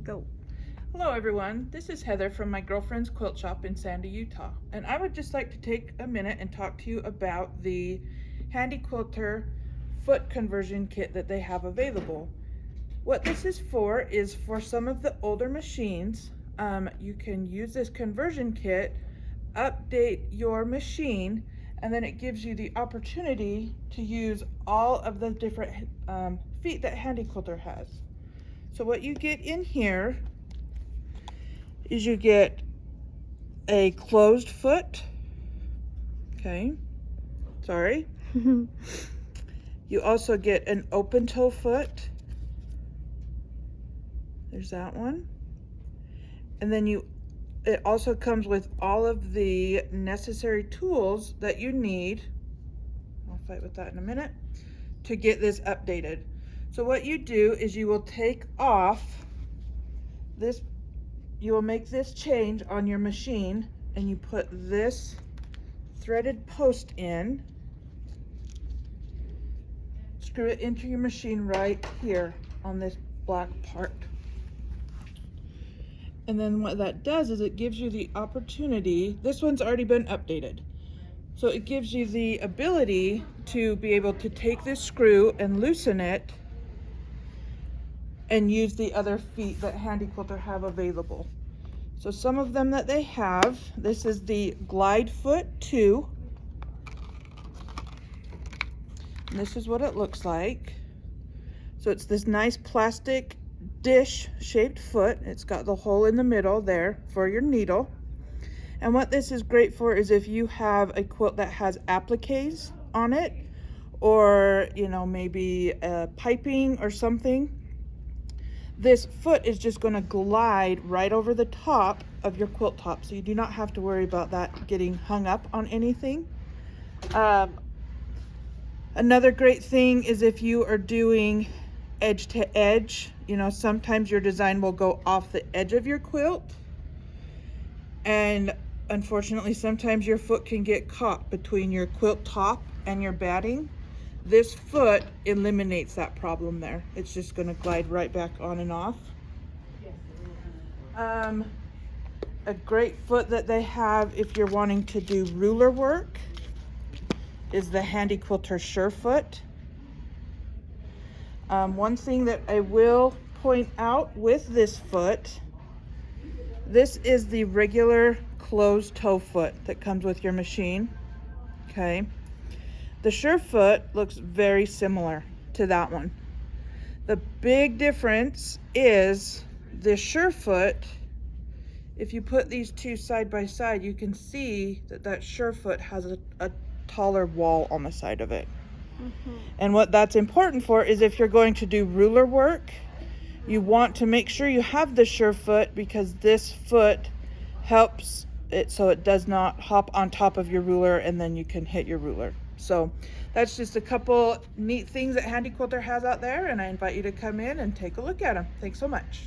Go. Hello everyone, this is Heather from my girlfriend's quilt shop in Sandy, Utah, and I would just like to take a minute and talk to you about the Handi Quilter foot conversion kit that they have available. What this is for some of the older machines. You can use this conversion kit, update your machine, and then it gives you the opportunity to use all of the different feet that Handi Quilter has. So what you get in here is you get a closed foot. Okay, sorry. You also get an open toe foot. There's that one. And then it also comes with all of the necessary tools that you need. I'll fight with that in a minute, to get this updated. So what you do is you will take off this, you will make this change on your machine, and you put this threaded post in, screw it into your machine right here on this black part. And then what that does is it gives you the opportunity, this one's already been updated, so it gives you the ability to be able to take this screw and loosen it and use the other feet that Handi Quilter have available. So some of them that they have, this is the Glide Foot 2. And this is what it looks like. So it's this nice plastic dish shaped foot. It's got the hole in the middle there for your needle. And what this is great for is if you have a quilt that has appliques on it, or maybe piping or something, this foot is just going to glide right over the top of your quilt top, so you do not have to worry about that getting hung up on anything. Another great thing is if you are doing edge to edge, sometimes your design will go off the edge of your quilt, and unfortunately sometimes your foot can get caught between your quilt top and your batting. This foot eliminates that problem there. It's just going to glide right back on and off. A great foot that they have if you're wanting to do ruler work is the Handi Quilter Sure Foot. One thing that I will point out with this foot, this is the regular closed toe foot that comes with your machine. Okay. The Sure Foot looks very similar to that one. The big difference is the Sure Foot, if you put these two side by side, you can see that Sure Foot has a taller wall on the side of it. And what that's important for is if you're going to do ruler work, you want to make sure you have the Sure Foot, because this foot helps it so it does not hop on top of your ruler and then you can hit your ruler. So that's just a couple neat things that Handi Quilter has out there, and I invite you to come in and take a look at them. Thanks so much.